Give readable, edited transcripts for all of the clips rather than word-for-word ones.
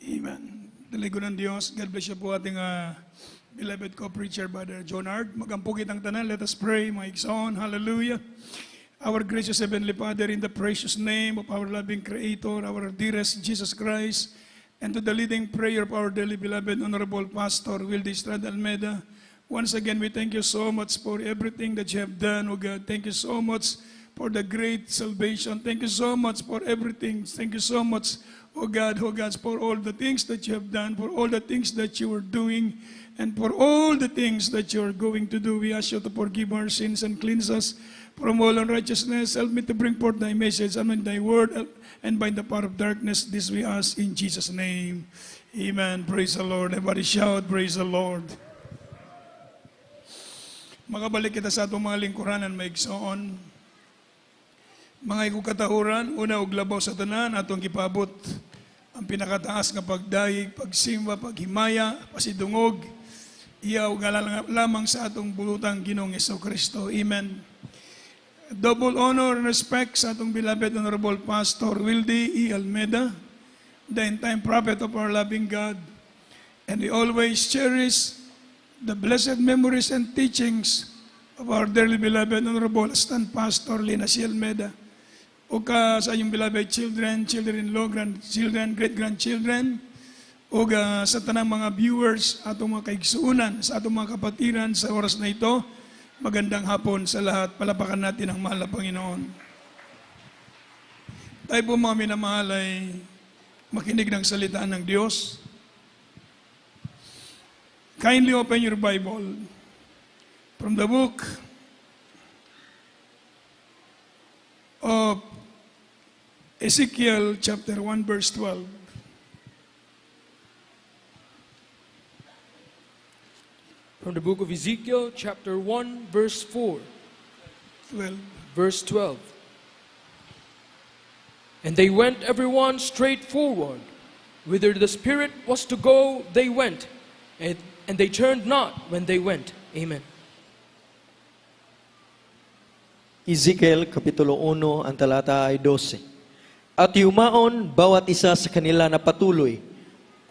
Amen. Daligo ng Diyos. God bless you po ating beloved co-preacher, Brother Jonard. Magampugit ang tanan. Let us pray, my son. Hallelujah. Our gracious Heavenly Father, in the precious name of our loving Creator, our dearest Jesus Christ, and to the leading prayer of our dearly beloved Honorable Pastor Wildy Estrada Almeida, once again, we thank you so much for everything that you have done, oh God. Thank you so much for the great salvation. Thank you so much for everything. Thank you so much, oh God, for all the things that you have done, for all the things that you are doing, and for all the things that you are going to do. We ask you to forgive our sins and cleanse us from all unrighteousness. Help me to bring forth thy message and thy word, and by the power of darkness, this we ask in Jesus' name. Amen. Praise the Lord. Everybody shout, praise the Lord. Makabalik kita sa atong mga lingkuranan, maigsoon. Mga ikukatahuran, una og labaw sa tanan, atong gipabot ang pinakataas nga pagdayeg, pagsimba, paghimaya, pasidungog, iyaw lamang sa atong bulutang Ginoong Jesucristo. Amen. Double honor and respect sa atong beloved Honorable Pastor Wildy E. Almeida, the end-time prophet of our loving God, and we always cherish the blessed memories and teachings of our dearly beloved Honorable Assistant Pastor Lina C. Almeida, o ka sa inyong beloved children, children-in-law, grandchildren, great-grandchildren, o sa tanang mga viewers, atong mga kaigsuunan, sa atong mga kapatiran sa oras na ito. Magandang hapon sa lahat. Palapakan natin ang mahal na Panginoon. Tayo po mga minamahal ay makinig ng salita ng Diyos. Kindly open your Bible from the book of Ezekiel chapter 1 verse 12. From the book of Ezekiel, chapter 1, verse 4. 12. Verse 12. And they went everyone straight forward. Whither the Spirit was to go, they went. And they turned not when they went. Amen. Ezekiel, Kapitulo 1, ang talata ay 12. At yumaon bawat isa sa kanila na patuloy,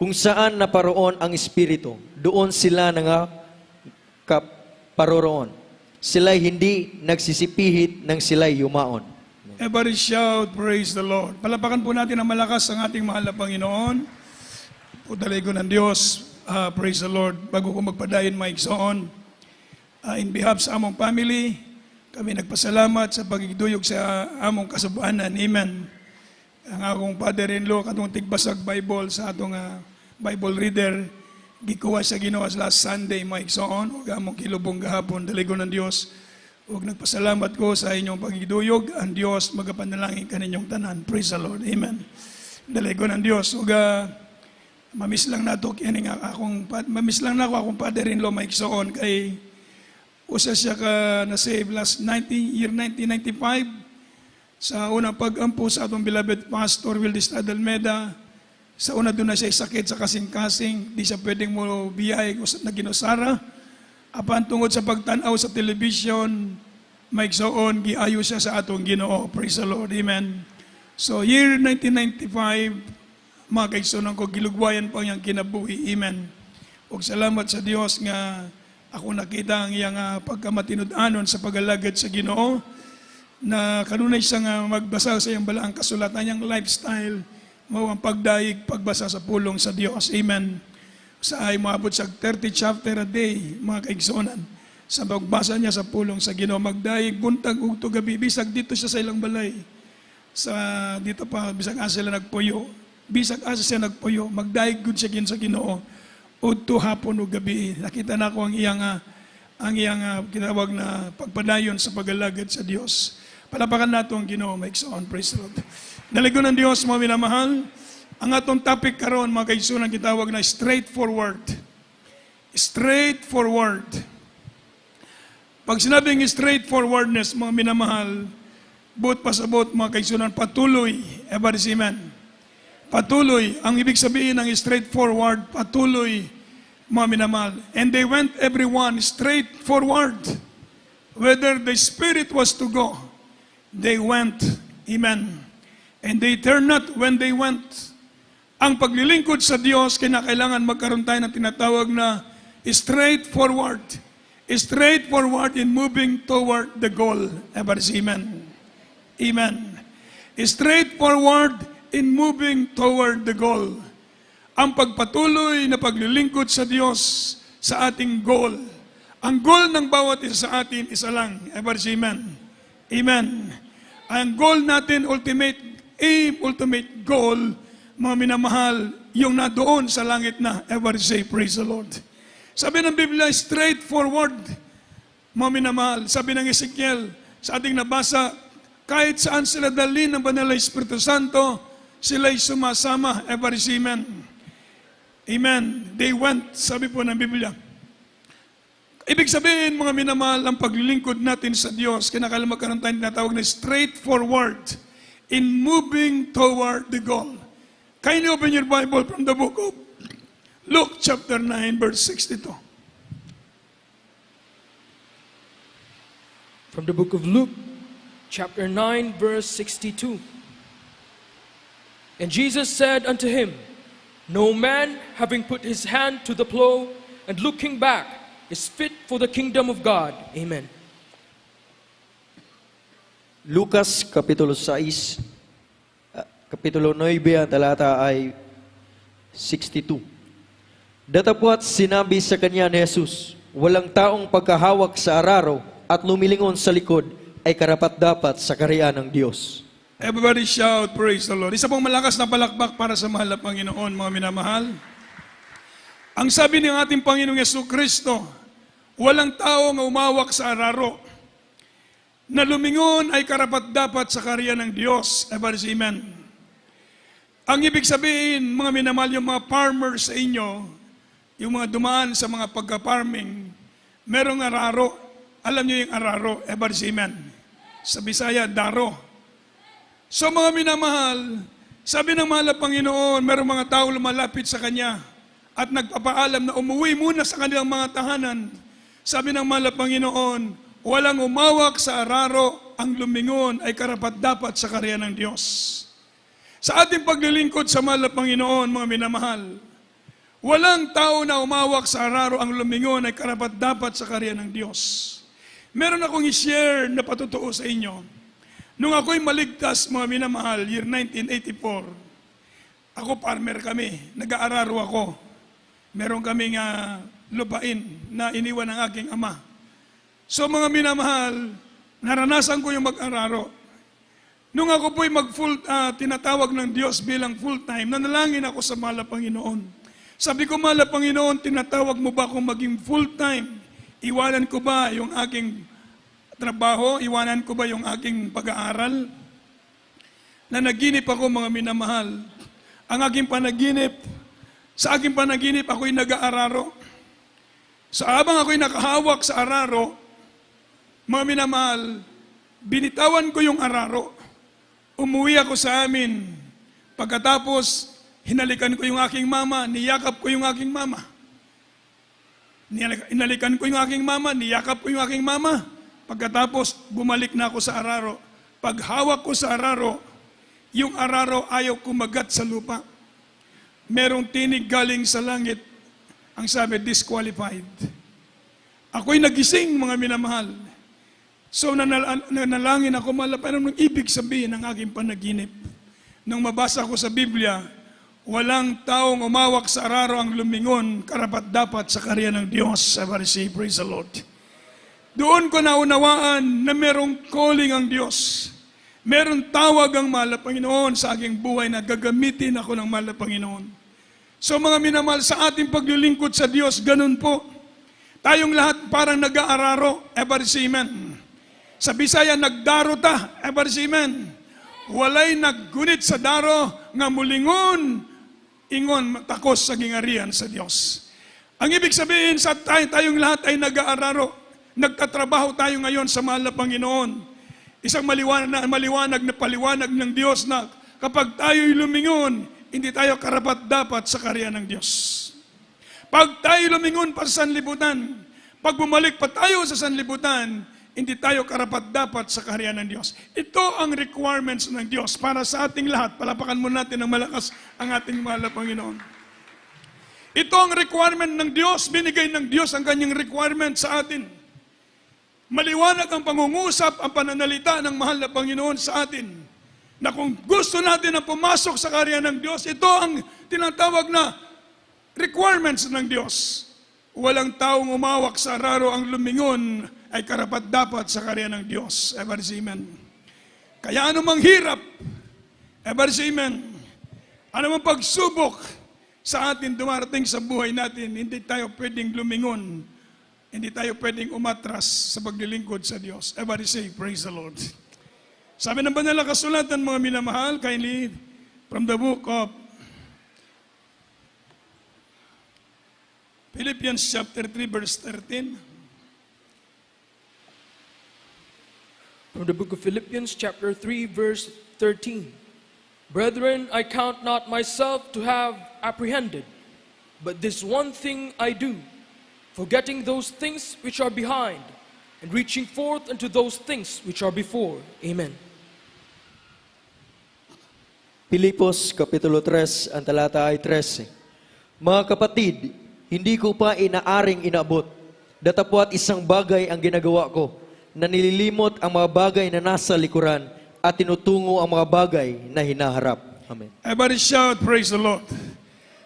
kung saan naparoon ang Espiritu, doon sila paroroon. Sila'y hindi nagsisipihit nang sila'y yumaon. Everybody shout, praise the Lord. Palapakan po natin ang malakas ang ating mahal na Panginoon. Pudaligo ng Diyos, praise the Lord. Bago ko magpadayon, maigsoon, in behalf sa among family, kami nagpasalamat sa pagigduyog sa among kasubuanan. Amen. Ang akong father-in-law, katong tigbasag Bible sa atong Bible reader, gikuha sa Ginoo last Sunday, maigsoon, o among kilubong gahapon, daligo ng Diyos. Ug nagpasalamat ko sa inyong pagiduyog, ang Diyos magapanalangin kaninyong tanan. Praise the Lord. Amen. Daligo ng Diyos. Ug mamiss lang nato kini nga mamiss lang nako akong father-in-law maigsoon kay usa siya ka na save last year 1995 sa unang pag-ampo sa atong beloved Pastor Wildy Estrada Almeida. Sa una doon na siya sakit sa kasing-kasing, di siya pwedeng mo biyahe na ginusara. Apan tungod sa pagtanaw sa television, maigsoon, giayo siya sa atong Ginoo. Praise the Lord. Amen. So year 1995, mga kaigsunan ko, gilugwayan pa niyang kinabuhi. Amen. Ug salamat sa Dios nga ako nakita ang iyang pagkamatinud-anon sa pagalagad sa Ginoo, na kanunay siya nga magbasa sa iyang balaang kasulatan, niyang lifestyle, mao ang pagdaig, pagbasa sa pulong sa Dios. Amen. Sa ay maabot sa 30 chapter a day, mga kaigsunan, sa pagbasa niya sa pulong sa Ginoo, magdaig buntag ug gabi, bisag dito siya sa ilang balay. Sa dito pa bisag asa sila nagpuyo. Bisag asa siya nagpuyo, magdaig gud siya sa Ginoo udto hapon ug gabi. Nakita na ko ang iyang kinawag na pagpadayon sa pagalagad sa Dios. Palapakan nato ang Ginoo, maigsoon. Praise the Lord. Daligo ng Diyos, mga minamahal, ang atong topic karon, mga kaigsunan, kitawag na straightforward. Straightforward. Pag sinabing straightforwardness, mga minamahal, buot pasabot, mga kaigsunan, patuloy. Everybody say amen. Patuloy. Ang ibig sabihin ng straightforward, patuloy, mga minamahal. And they went everyone straightforward. Whether the Spirit was to go, they went. Amen. And they turned not when they went. Ang paglilingkod sa Diyos, kinakailangan magkaroon tayo ng tinatawag na straightforward. Straightforward in moving toward the goal. Everybody say amen. Amen. Straightforward in moving toward the goal. Ang pagpatuloy na paglilingkod sa Diyos sa ating goal. Ang goal ng bawat isa sa atin, isa lang. Everybody say amen. Amen. Ang goal natin, ultimate aim, ultimate goal, mga minamahal, yung nadoon sa langit na. Everybody say, praise the Lord. Sabi ng Biblia, straightforward, mga minamahal. Sabi ng Ezekiel, sa ating nabasa, kahit saan sila dalhin ng Banal na Espiritu Santo, sila'y sumasama. Everybody say, amen. Amen. They went, sabi po ng Biblia. Ibig sabihin, mga minamahal, ang paglilingkod natin sa Diyos, kinakailangan magkaroon tayo tinatawag na straightforward in moving toward the goal. Kindly open your Bible from the book of Luke chapter 9, verse 62. From the book of Luke, chapter 9, verse 62. And Jesus said unto him, No man, having put his hand to the plow and looking back, is fit for the kingdom of God. Amen. Lucas Kapitulo 6, Kapitulo 9, ang talata ay 62. Datapwat sinabi sa kanya ni Jesus, walang taong pagkahawak sa araro at lumilingon sa likod ay karapat-dapat sa kaharian ng Diyos. Everybody shout, praise the Lord. Isa pong malakas na palakpak para sa mahal na Panginoon, mga minamahal. Ang sabi ng ating Panginoong Jesucristo, walang taong umawak sa araro na lumingon ay karapat-dapat sa kaharian ng Diyos. Everybody say amen. Ang ibig sabihin, mga minamahal, yung mga farmers sa inyo, yung mga dumaan sa mga pagka-farming, merong araro. Alam niyo yung araro, everybody say amen. Sa Bisaya, daro. So mga minamahal, sabi ng mahal na Panginoon, merong mga tao lumalapit sa Kanya at nagpapaalam na umuwi muna sa kanilang mga tahanan. Sabi ng mahal na Panginoon, walang umawak sa araro, ang lumingon ay karapat-dapat sa kaharian ng Diyos. Sa ating paglilingkod sa mahal na Panginoon, mga minamahal, walang tao na umawak sa araro, ang lumingon ay karapat-dapat sa kaharian ng Diyos. Meron akong i-share na patutuo sa inyo. Nung ako'y maligtas, mga minamahal, year 1984, ako farmer kami, nag-aararo ako. Meron kaming lupain na iniwan ng aking ama. So mga minamahal, naranasan ko yung mag-araro. Nung ako po'y tinatawag ng Diyos bilang full-time, nanalangin ako sa mahal na Panginoon. Sabi ko, mahal na Panginoon, tinatawag mo ba akong maging full-time? Iwanan ko ba yung aking trabaho? Iwanan ko ba yung aking pag-aaral? Nanaginip ako, mga minamahal. Ang aking panaginip, sa aking panaginip, ako'y nag-aararo. Sa habang ako'y nakahawak sa araro, mga minamahal, binitawan ko yung araro. Umuwi ako sa amin. Pagkatapos, hinalikan ko yung aking mama, niyakap ko yung aking mama. Hinalikan ko yung aking mama, niyakap ko yung aking mama. Pagkatapos, bumalik na ako sa araro. Paghawak ko sa araro, yung araro ayaw kumagat sa lupa. Merong tinig galing sa langit. Ang sabi, disqualified. Ako'y nagising, mga minamahal. So nanalangin ako, mahal na Panginoon, anong ibig sabihin ng aking panaginip? Nung mabasa ko sa Biblia, walang taong umawak sa araro ang lumingon, karapat-dapat sa kaharian ng Diyos. Everybody say, praise the Lord. Doon ko naunawaan na merong calling ang Diyos. Meron tawag ang mahal na Panginoon sa aking buhay na gagamitin ako ng mahal na Panginoon. So mga minamahal, sa ating paglilingkod sa Diyos, ganun po. Tayong lahat parang nag-aararo. Everybody say amen. Sa Bisaya, nagdaro ta. Everybody say amen. Walay naggunit sa daro, nga mulingon, ingon takos sa gingarian sa Diyos. Ang ibig sabihin, sa tayong lahat ay nag-aararo. Nagtatrabaho tayo ngayon sa mahal na Panginoon. Isang maliwanag na paliwanag ng Diyos na kapag tayo'y lumingon, hindi tayo karapat-dapat sa kaharian ng Diyos. Pag tayo lumingon pa sa sanlibutan, pag bumalik pa tayo sa sanlibutan, hindi tayo karapat-dapat sa kaharian ng Diyos. Ito ang requirements ng Diyos para sa ating lahat. Palapakan mo natin ng malakas ang ating mahal na Panginoon. Ito ang requirement ng Diyos. Binigay ng Diyos ang kanyang requirement sa atin. Maliwanag ang pangungusap, ang pananalita ng mahal na Panginoon sa atin. Na kung gusto natin na pumasok sa kaharian ng Diyos, ito ang tinatawag na requirements ng Diyos. Walang taong umawak sa araro ang lumingon ay karapat-dapat sa kaharian ng Diyos. Ever say amen. Kaya anumang hirap, ever say amen. Anumang pagsubok sa atin dumarating sa buhay natin, hindi tayo pwedeng lumingon. Hindi tayo pwedeng umatras sa paglilingkod sa Diyos. Everybody say, praise the Lord. Sabi ng banal na kasulatan, mga minamahal, kindly, from the book of Philippians chapter 3, verse 13. From the book of Philippians chapter 3 verse 13. Brethren, I count not myself to have apprehended, but this one thing I do, forgetting those things which are behind, and reaching forth unto those things which are before. Amen. Pilipos Kapitulo 3, ang talata ay 13. Mga kapatid, hindi ko pa inaaring inabot, datapwat isang bagay ang ginagawa ko, na nililimot ang mga bagay na nasa likuran at tinutungo ang mga bagay na hinaharap. Amen. Everybody shout, praise the Lord.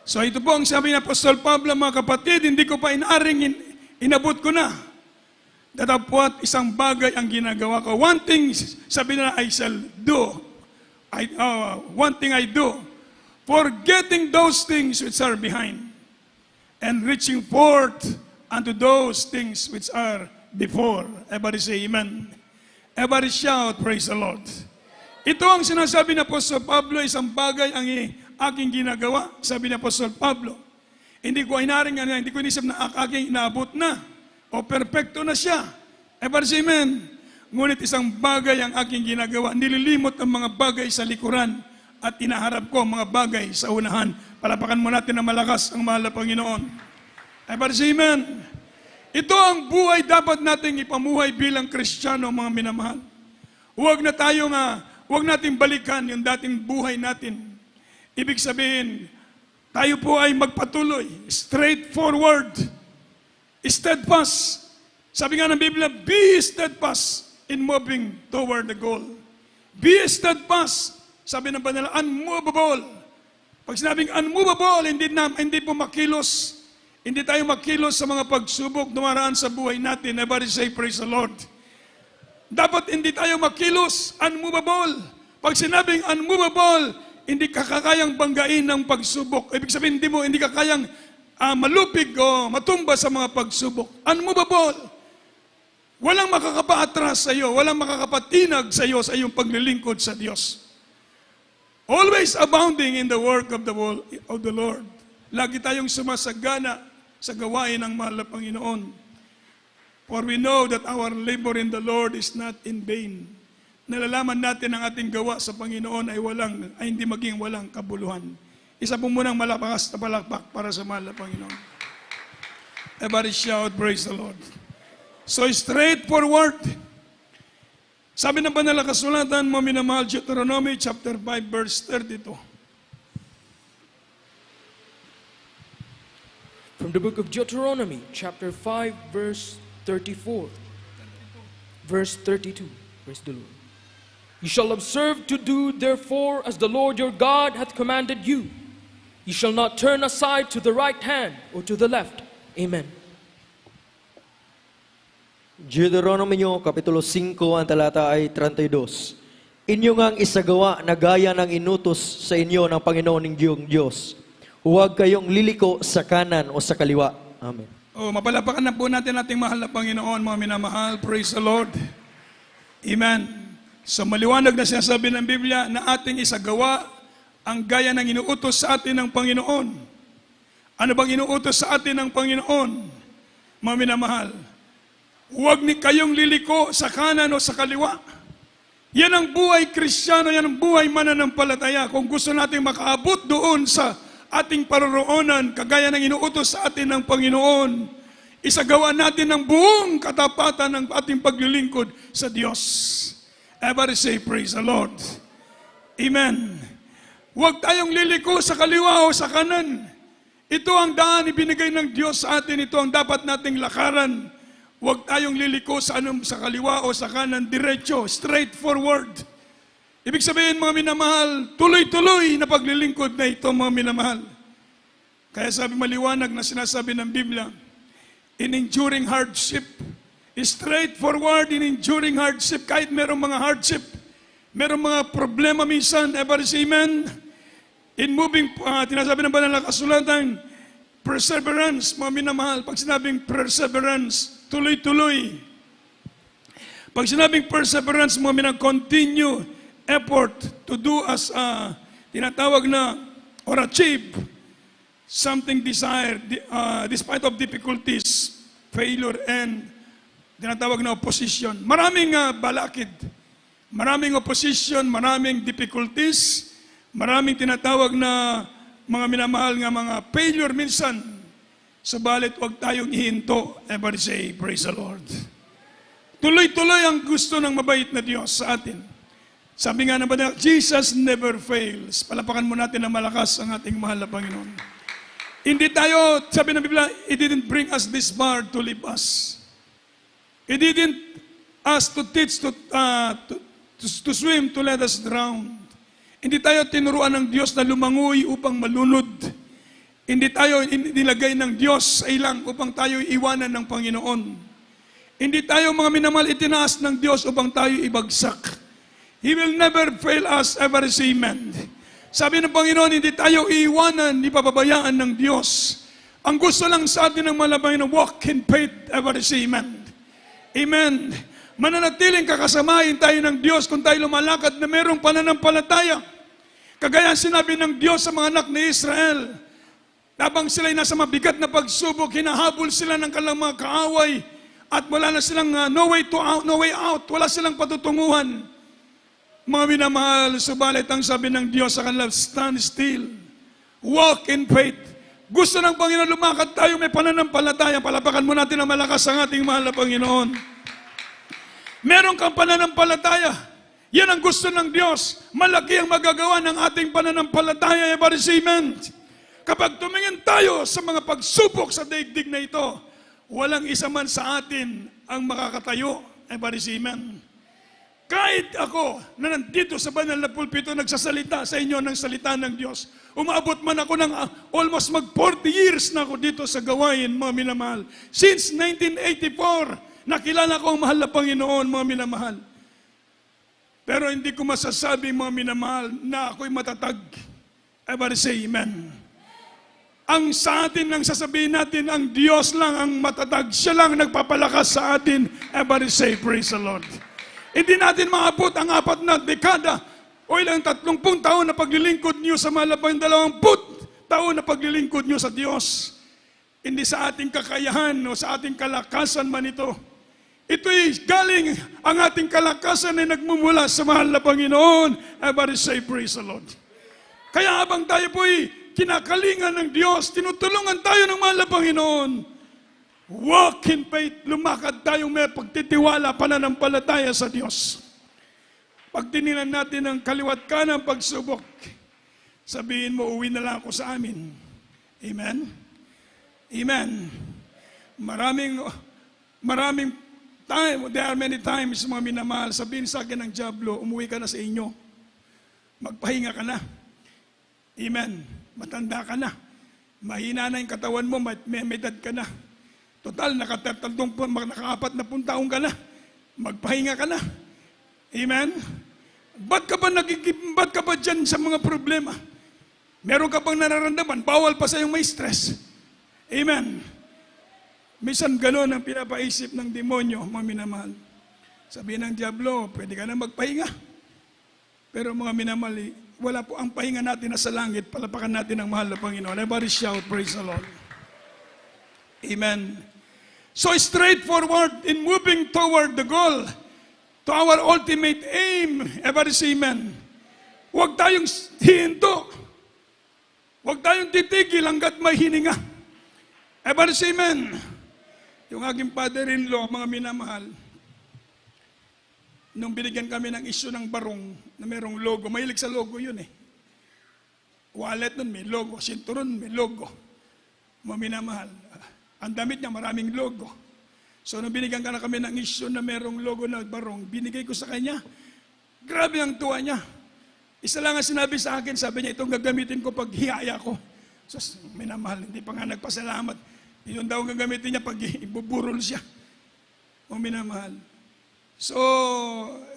So ito po ang sabi ni Apostol Pablo, mga kapatid, hindi ko pa inaaring inabot ko na. Datapwat isang bagay ang ginagawa ko. One thing, sabi na I shall do. One thing I do, forgetting those things which are behind, and reaching forth unto those things which are before. Everybody say amen. Everybody shout, praise the Lord. Ito ang sinasabi ni Apostol Pablo, isang bagay ang aking ginagawa. Sabi ni Apostol Pablo, hindi ko inisip na aking inaabot na, o perfecto na siya. Everybody say amen. Ngunit isang bagay ang aking ginagawa, nililimot ang mga bagay sa likuran at inaharap ko ang mga bagay sa unahan. Palapakan mo natin ng malakas ang mahal na Panginoon. Everybody say amen. Ito ang buhay dapat nating ipamuhay bilang Kristiyano, mga minamahal. Huwag nating balikan yung dating buhay natin. Ibig sabihin, tayo po ay magpatuloy, straightforward, steadfast. Sabi nga ng Biblia, be steadfast in moving toward the goal. Be steadfast. Sabi ng banal, unmovable. Pag sinabing unmovable, hindi po makilos. Hindi tayo makilos sa mga pagsubok dumaraan sa buhay natin. Everybody say, praise the Lord. Dapat hindi tayo makilos, unmovable. Pag sinabing unmovable, hindi ka kakayang banggain ng pagsubok. Ibig sabihin, hindi ka kayang malupig o matumba sa mga pagsubok. Unmovable. Walang makakapaatras sa iyo, walang makakapatinag sa iyo sa iyong paglilingkod sa Diyos. Always abounding in the work of the Lord. Lagi tayong sumasagana sa gawain ng mahal na Panginoon. For we know that our labor in the Lord is not in vain. Nalalaman natin ang ating gawa sa Panginoon ay hindi maging walang kabuluhan. Isa po munang malakas na palakpak para sa mahal na Panginoon. Everybody shout, praise the Lord. So straightforward. Sabi ng banal na kasulatan, mga minamahal, Deuteronomy chapter 5 verse 32. From the book of Deuteronomy, chapter 5, verse 34. Verse 32. Praise the Lord. You shall observe to do therefore as the Lord your God hath commanded you. You shall not turn aside to the right hand or to the left. Amen. Deuteronomy Kapitulo 5, ang talata ay 32. Inyo ngang isagawa na gaya ng inutos sa inyo ng Panginoon ninyong Diyos. Huwag kayong liliko sa kanan o sa kaliwa. Amen. Mapalapakan na po natin ating mahal na Panginoon, mga minamahal. Praise the Lord. Amen. So maliwanag na sinasabi ng Biblia na ating isagawa ang gaya ng inuutos sa atin ng Panginoon. Ano bang inuutos sa atin ng Panginoon? Mga minamahal, huwag ni kayong liliko sa kanan o sa kaliwa. Yan ang buhay Kristiyano, yan ang buhay mananampalataya. Kung gusto natin makaabot doon sa ating paroroonan, kagaya ng inuutos sa atin ng Panginoon, isagawa natin ang buong katapatan ng ating paglilingkod sa Diyos. Everybody say, praise the Lord. Amen. Huwag tayong liliko sa kaliwa o sa kanan. Ito ang daan ibinigay ng Diyos sa atin. Ito ang dapat nating lakaran. Huwag tayong liliko sa kaliwa o sa kanan. Diretso, straightforward. Ibig sabihin, mga minamahal, tuloy-tuloy na paglilingkod na ito, mga minamahal. Kaya sabi maliwanag na sinasabi ng Biblia, in enduring hardship, straightforward in enduring hardship, kahit merong mga hardship, merong mga problema minsan, everybody say amen. In moving, tinasabi ng banal na kasulatan, perseverance, mga minamahal. Pag sinabing perseverance, tuloy-tuloy. Pag sinabing perseverance, mga minamahal, continue effort to do as tinatawag na or achieve something desired despite of difficulties, failure, and tinatawag na opposition. Maraming balakid, maraming opposition, maraming difficulties, maraming tinatawag na mga minamahal nga mga failure minsan. Subalit huwag tayong ihinto. Everybody say, praise the Lord. Tuloy-tuloy ang gusto ng mabait na Diyos sa atin. Sabi nga naman na, Jesus never fails. Palapakan mo natin na malakas ang ating mahal na Panginoon. Hindi tayo, sabi ng Biblia, He didn't bring us this far to leave us. He didn't ask to teach to swim to let us drown. Hindi tayo tinuruan ng Diyos na lumangoy upang malunod. Hindi tayo nilagay ng Diyos sa ilang upang tayo iwanan ng Panginoon. Hindi tayo mga minamahal itinaas ng Diyos upang tayo ibagsak. He will never fail us, ever say amen. Sabi ng Panginoon, hindi tayo iiwanan, ipapabayaan ng Diyos. Ang gusto lang sa atin ng malabay na walk in faith, ever say amen. Amen. Mananatiling kakasamahin tayo ng Diyos kung tayo lumalakad na merong pananampalataya. Kagaya sinabi ng Diyos sa mga anak ni Israel, habang sila'y nasa mabigat na pagsubok, hinahabol sila ng kanilang mga kaaway at wala na silang no way out, wala silang patutunguhan. Mga minamahal, subalit ang sabi ng Diyos sa kanila, stand still, walk in faith. Gusto ng Panginoon lumakad tayo, may pananampalataya. Palapakan mo natin ang malakas ang ating mahal na Panginoon. Meron kang pananampalataya. Yan ang gusto ng Diyos. Malaki ang magagawa ng ating pananampalataya. Amen. Kapag tumingin tayo sa mga pagsubok sa daigdig na ito, walang isa man sa atin ang makakatayo. Amen. Kahit ako na nandito sa banal na pulpito nagsasalita sa inyo ng salita ng Diyos, umabot man ako ng almost mag 40 years na ako dito sa gawain, mga minamahal. Since 1984, nakilala ko ang mahal na Panginoon, mga minamahal. Pero hindi ko masasabi, mga minamahal, na ako'y matatag. Everybody say amen. Ang sa atin, ang sasabihin natin, ang Diyos lang ang matatag. Siya lang nagpapalakas sa atin. Everybody say, praise the Lord. Hindi natin maabot ang 4 na dekada o ilang 30 taon na paglilingkod niyo sa malabang 20 taon na paglilingkod niyo sa Diyos. Hindi sa ating kakayahan o sa ating kalakasan man ito. Ito'y galing ang ating kalakasan ay nagmumula sa mahal na Panginoon. Everybody say, praise the Lord. Kaya habang tayo po'y kinakalingan ng Diyos, tinutulungan tayo ng mahal na Panginoon. Walk in faith, lumakad tayo may pagtitiwala, pananampalataya sa Diyos. Pag tinilan natin ang kaliwat kanan pagsubok, sabihin mo, uwi na lang ako sa amin. Amen? Amen. Maraming time, there are many times, mga minamahal, sabihin sa akin ng Diablo, umuwi ka na sa inyo. Magpahinga ka na. Amen. Matanda ka na. Mahina na yung katawan mo, may edad ka na. Total, naka-4 na taong ka na. Magpahinga ka na. Amen? Ba't ka ba dyan sa mga problema? Meron ka bang nararamdaman? Bawal pa sa'yong may stress. Amen? Minsan gano'n ang pinapaisip ng demonyo, mga minamahal. Sabihin ng Diablo, pwede ka na magpahinga. Pero mga minamahal, wala po ang pahinga natin na sa langit. Palapakan natin ang mahal na Panginoon. Everybody shout, praise the Lord. Amen. So straightforward in moving toward the goal, to our ultimate aim. Everybody say amen. Huwag tayong hihinto. Huwag tayong titigil hanggat may hininga. Everybody say amen. Yung aking father-in-law, mga minamahal, nung binigyan kami ng issue ng barong na merong logo, mahilig sa logo yun eh. Wallet nun may logo, sinturon may logo. Mga minamahal, ang damit niya maraming logo. So nung binigyan ka na kami ng issue na merong logo na barong, binigay ko sa kanya. Grabe ang tuwa niya. Isa lang ang sinabi sa akin, sabi niya, itong gagamitin ko pag hiyaya ko. So minamahal, hindi pa nga nagpasalamat. Yun daw ang gagamitin niya pag ibuburol siya. O minamahal. So,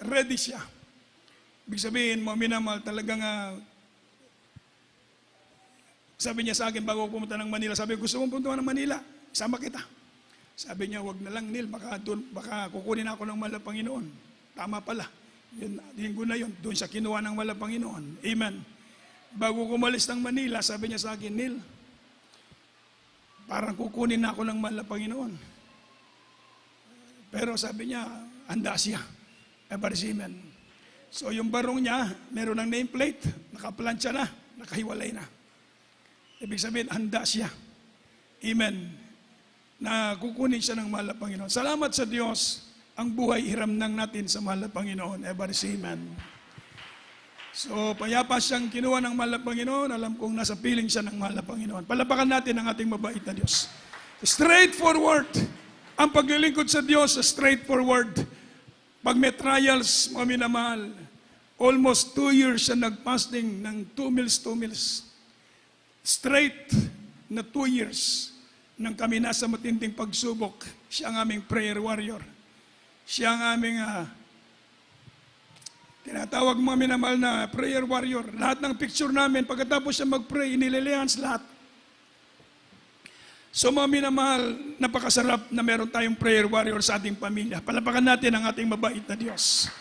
ready siya. Ibig sabihin, mga minamahal, talagang sabi niya sa akin bago pumunta ng Manila, sabi, gusto mong pumunta ng Manila, sama kita. Sabi niya, wag na lang, Neil, baka kukunin ako ng mahal na Panginoon. Tama pala. Yun, linggo na yun, doon siya kinuha ng mahal na Panginoon. Amen. Bago kumalis ng Manila, sabi niya sa akin, Neil, parang kukunin na ako ng mahal na Panginoon. Pero sabi niya, handa siya. Amen. So yung barong niya, meron ng nameplate, nakaplansya na, nakahiwalay na. Ibig sabihin, handa siya. Amen. Na kukunin siya ng mahal na Panginoon. Salamat sa Diyos, ang buhay hiramnang natin sa mahal na Panginoon. Amen. So, payapa siyang kinuha ng mahal na Panginoon. Alam kong nasa piling siya ng mahal na Panginoon. Palapakan natin ang ating mabait na Diyos. Straightforward. Ang paglilingkod sa Diyos, straightforward. Pag may trials, mga minamahal, almost 2 years siya nag-fasting ng 2 meals. Straight na 2 years nang kami nasa matinding pagsubok. Siya ang aming prayer warrior. Siya ang aming tinatawag mga minamahal na prayer warrior. Lahat ng picture namin, pagkatapos siya mag-pray, inililians lahat. So mga minamahal, napakasarap na meron tayong prayer warrior sa ating pamilya. Palapakan natin ang ating mabait na Diyos.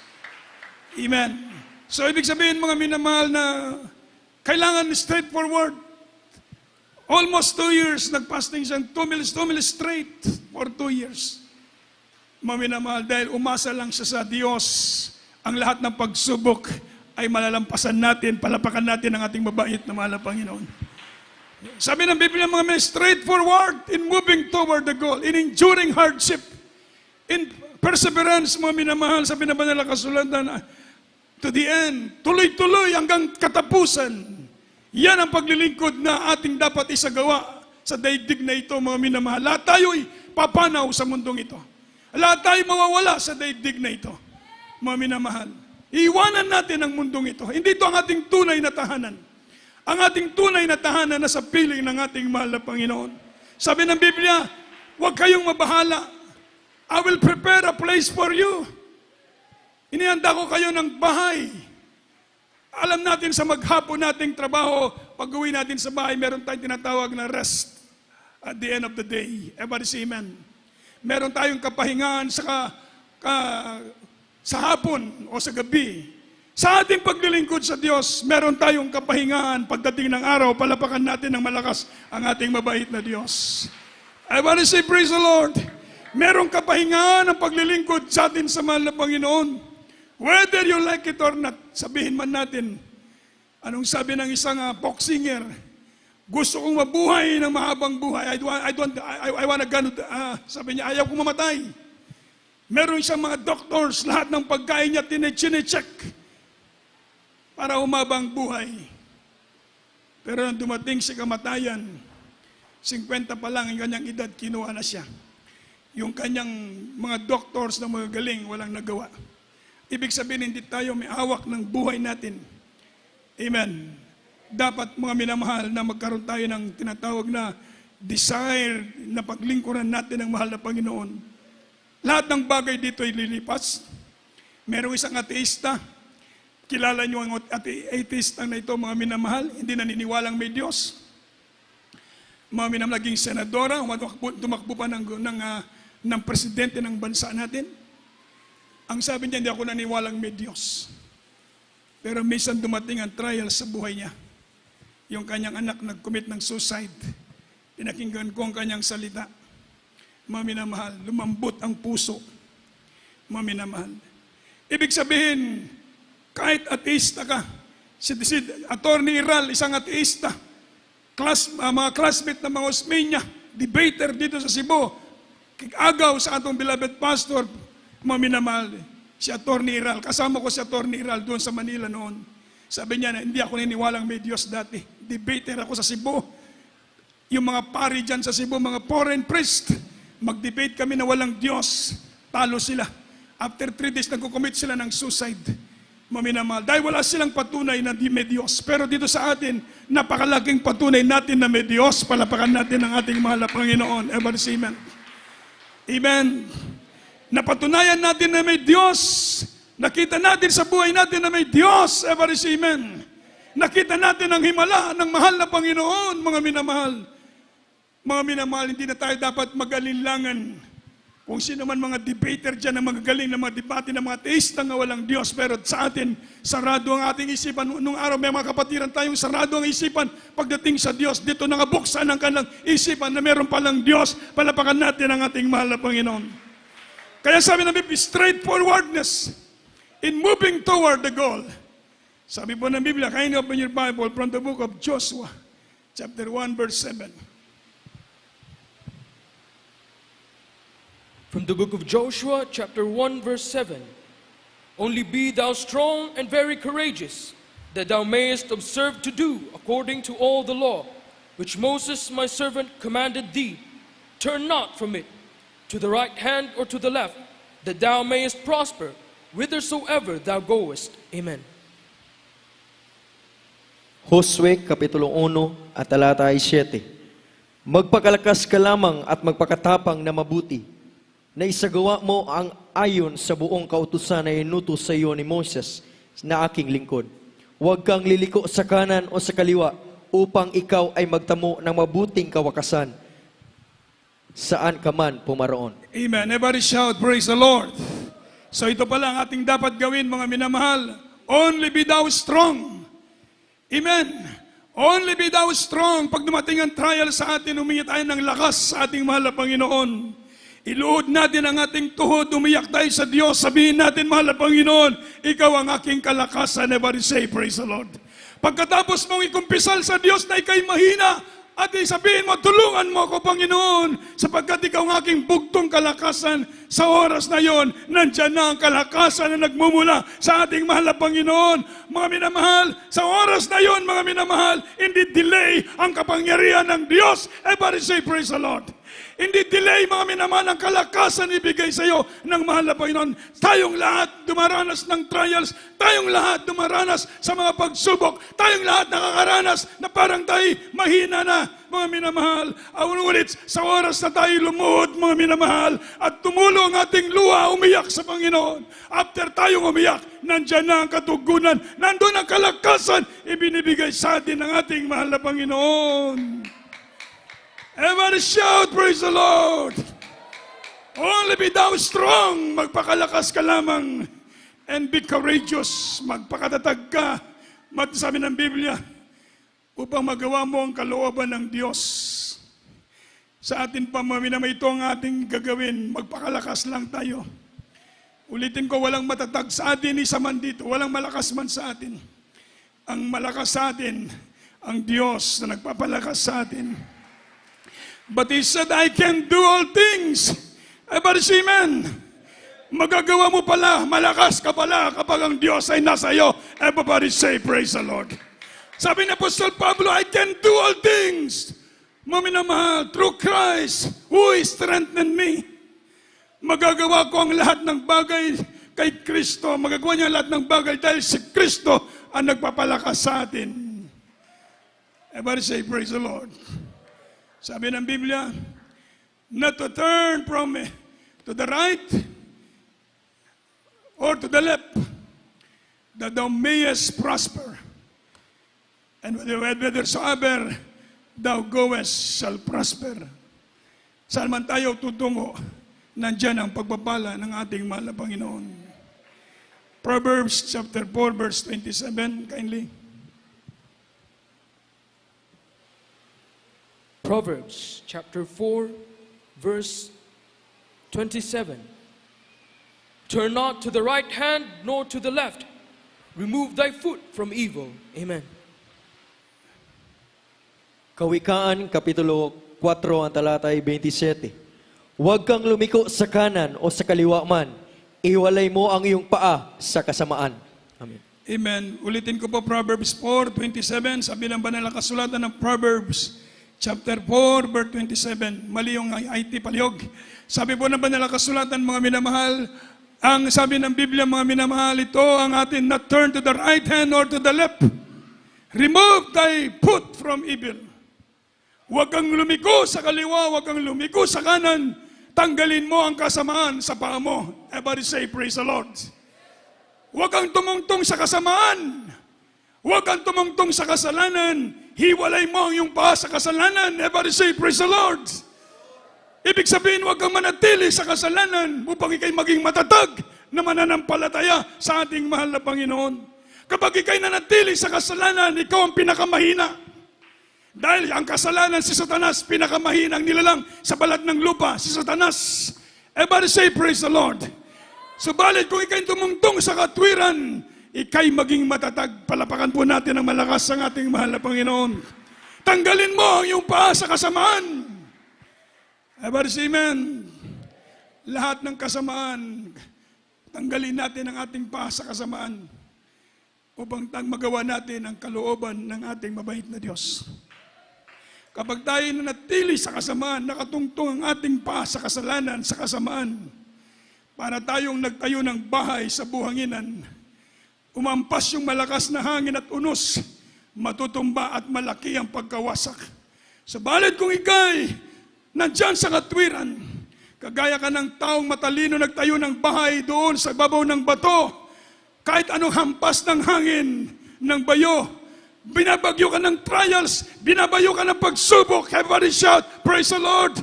Amen. So ibig sabihin mga minamahal na kailangan straightforward. Almost 2 years, nag-fasting siya, 2 meals straight for 2 years. Mga minamahal, dahil umasa lang siya sa Diyos, ang lahat ng pagsubok ay malalampasan natin, palapakan natin ang ating mabait na mahal na Panginoon. Sabi ng Biblia mga men, straightforward in moving toward the goal, in enduring hardship, in perseverance, mga minamahal, sabi na banal na kasulatan, to the end, tuloy-tuloy hanggang katapusan. Yan ang paglilingkod na ating dapat isagawa sa daigdig na ito, mga minamahal. Lahat tayo'y papanaw sa mundong ito. Lahat tayo'y mawawala sa daigdig na ito, mga minamahal. Iiwanan natin ang mundong ito. Hindi ito ang ating tunay na tahanan. Ang ating tunay na tahanan na sa piling ng ating mahal na Panginoon. Sabi ng Biblia, huwag kayong mabahala. I will prepare a place for you. Inihanda ko kayo ng bahay. Alam natin sa maghapon nating trabaho, pag-uwi natin sa bahay, meron tayong tinatawag na rest at the end of the day. Everybody say amen. Meron tayong kapahingaan sa hapon o sa gabi. Sa ating paglilingkod sa Diyos, meron tayong kapahingaan pagdating ng araw, palapakan natin ng malakas ang ating mabait na Diyos. I want to say, praise the Lord. Merong kapahingaan ang paglilingkod sa atin sa mahal na Panginoon. Whether you like it or not, sabihin man natin, anong sabi ng isang folk singer, gusto kong mabuhay ng mahabang buhay. I want to sabi niya, ayaw kong mamatay. Meron siyang mga doctors, lahat ng pagkain niya tine-check para umabang buhay. Pero nang dumating si kamatayan, 50 pa lang ang kanyang edad, kinuha na siya. Yung kanyang mga doctors na mga galing, walang nagawa. Ibig sabihin, hindi tayo may hawak ng buhay natin. Amen. Dapat mga minamahal na magkaroon tayo ng tinatawag na desire na paglingkuran natin ng mahal na Panginoon. Lahat ng bagay dito ay lilipas. Merong isang ateista, kilala niyo ang ateista na ito, mga minamahal, hindi naniniwalang may Diyos. Mga minamahal, naging senadora, tumakbo pa ng presidente ng bansa natin. Ang sabi niya, hindi ako naniniwalang may Diyos. Pero minsan dumating ang trial sa buhay niya. Yung kanyang anak nag-commit ng suicide. Pinakinggan ko ang kanyang salita. Mga minamahal, lumambot ang puso. Mga minamahal. Ibig sabihin, kahit ateista ka, si Attorney Iral, isang ateista, mga classmate ng mga Osmeña, debater dito sa Cebu, kikagaw sa atong beloved pastor, mga minamahal, si Atty. Iral. Kasama ko si Atty. Iral doon sa Manila noon. Sabi niya na, hindi ako niniwalang may Diyos dati. Debater ako sa Cebu. Yung mga pari dyan sa Cebu, mga foreign priest, mag-debate kami na walang Diyos. Talo sila. After 3 days, nagko-commit sila ng suicide. Maminamahal. Dahil wala silang patunay na di may Diyos. Pero dito sa atin, napakalaking patunay natin na may Diyos. Palapakan natin ang ating mahal na Panginoon. Ever say amen. Amen. Napatunayan natin na may Diyos. Nakita natin sa buhay natin na may Diyos. Ever say amen. Nakita natin ang himala ng mahal na Panginoon, mga minamahal. Mga minamahal, hindi na tayo dapat mag-alinlangan. Kung sino man mga debater dyan na magagaling na mga debate ng mga teista nga walang Diyos, pero sa atin, sarado ang ating isipan. Nung araw may mga kapatiran tayong sarado ang isipan pagdating sa Diyos. Dito nangabuksan ang kanilang isipan na meron palang Diyos. Palapakan natin ang ating mahal na Panginoon. Kaya sabi ng Biblia, straightforwardness in moving toward the goal. Sabi po ng Biblia, kind of in your Bible from the book of Joshua, chapter 1, verse 7. From the book of Joshua, chapter 1, verse 7. Only be thou strong and very courageous, that thou mayest observe to do according to all the law, which Moses my servant commanded thee. Turn not from it, to the right hand or to the left, that thou mayest prosper, whithersoever thou goest. Amen. Josue Kapitulo 1 at talata ay 7. Magpakalakas ka lamang at magpakatapang na mabuti, na isagawa mo ang ayon sa buong kautusan na inutos sa iyo ni Moses na aking lingkod. Huwag kang liliko sa kanan o sa kaliwa upang ikaw ay magtamo ng mabuting kawakasan saan ka man pumaroon. Amen. Everybody shout, praise the Lord. So ito pala ang ating dapat gawin, mga minamahal. Only be thou strong. Amen. Only be thou strong. Pag dumating ang trial sa atin, humingi tayo ng lakas sa ating mahal na Panginoon. Iluhod natin ang ating tuhod, umiyak tayo sa Diyos, sabihin natin, mahal na Panginoon, ikaw ang aking kalakasan. Everybody say, praise the Lord. Pagkatapos mong ikumpisal sa Diyos na ikaw'y mahina, at sabihin mo, tulungan mo ako, Panginoon, sapagkat ikaw ang aking bugtong kalakasan. Sa oras na yon, nandyan na ang kalakasan na nagmumula sa ating mahal na Panginoon. Mga minamahal, sa oras na yon, mga minamahal, hindi delay ang kapangyarihan ng Diyos. Everybody say, praise the Lord. Hindi delay, mga minamahal, ang kalakasan ibigay sa iyo ng mahal na Panginoon. Tayong lahat dumaranas ng trials, tayong lahat dumaranas sa mga pagsubok, tayong lahat nakakaranas na parang tayo mahina na, mga minamahal. Ngunit sa oras na tayo lumuhod, mga minamahal, at tumulo ang ating luha, umiyak sa Panginoon. After tayong umiyak, nandyan na ang katugunan, nandun ang kalakasan, ibinibigay sa atin ng ating mahal na Panginoon. Everybody shout, praise the Lord. Only be thou strong, magpakalakas ka lamang, and be courageous, magpakatatag ka. Sabi ng Biblia, upang magawa mo ang kalooban ng Diyos. Sa atin pa, mga ito ang ating gagawin, magpakalakas lang tayo. Ulitin ko, walang matatag sa atin, isa man dito, walang malakas man sa atin. Ang malakas sa atin, ang Diyos na nagpapalakas sa atin. But He said, I can do all things. Everybody say amen. Magagawa mo pala, malakas ka pala kapag ang Diyos ay nasa iyo. Everybody say, praise the Lord. Sabi ni Apostol Pablo, I can do all things. Maminamahal, through Christ, who is strengthened me. Magagawa ko ang lahat ng bagay kay Kristo. Magagawa niya lahat ng bagay dahil si Kristo ang nagpapalakas sa atin. Everybody say, praise the Lord. Sabi ng Biblia, not to turn from to the right or to the left, that thou mayest prosper. And whithersoever thou goest shall prosper. Saan man tayo tutungo, nandyan ang pagpapala ng ating mahal na Panginoon. Proverbs chapter 4, verse 27, kindly. Proverbs chapter 4, verse 27. Turn not to the right hand nor to the left. Remove thy foot from evil. Amen. Kawikaan, Kapitulo 4, ang talata ay 27. Huwag kang lumiko sa kanan o sa kaliwa man. Iwalay mo ang iyong paa sa kasamaan. Amen. Amen. Ulitin ko po Proverbs 4:27. Sabi ng banal na kasulatan ng Proverbs chapter 4 verse 27. Mali yung IT palihog. Sabi po ng banal na kasulatan, mga minamahal, ang sabi ng Biblia, mga minamahal, ito ang atin, not turn to the right hand or to the left. Remove thy foot from evil. Huwag kang lumiko sa kaliwa, huwag kang lumiko sa kanan. Tanggalin mo ang kasamaan sa paa mo. Everybody say, praise the Lord. Huwag kang tumungtong sa kasamaan. Huwag kang tumungtong sa kasalanan. Hiwalay mo ang iyong paa sa kasalanan. Everybody say, praise the Lord. Ibig sabihin, huwag kang manatili sa kasalanan upang ikay maging matatag na mananampalataya sa ating mahal na Panginoon. Kapag ikay nanatili sa kasalanan, ikaw ang pinakamahina. Dahil ang kasalanan si Satanas, pinakamahinang nilalang sa balat ng lupa, si Satanas. Everybody say, praise the Lord. Subalit kung ikay tumungtong sa katwiran, ikay maging matatag. Palapakan po natin ang malakas ang ating mahal na Panginoon. Tanggalin mo ang iyong paa sa kasamaan. Everybody say amen. Lahat ng kasamaan, tanggalin natin ang ating paa sa kasamaan upang magawa natin ang kalooban ng ating mabait na Diyos. Kapag tayo nanatili sa kasamaan, nakatungtong ang ating paa sa kasalanan, sa kasamaan, para tayong nagtayo ng bahay sa buhanginan, umampas yung malakas na hangin at unos, matutumba at malaki ang pagkawasak. Subalit kung ikay nandyan sa katwiran, kagaya ka ng taong matalino nagtayo ng bahay doon sa babaw ng bato, kahit anong hampas ng hangin, ng bayo, binabagyo ka ng trials, binabayo ka ng pagsubok, everybody shout, praise the Lord.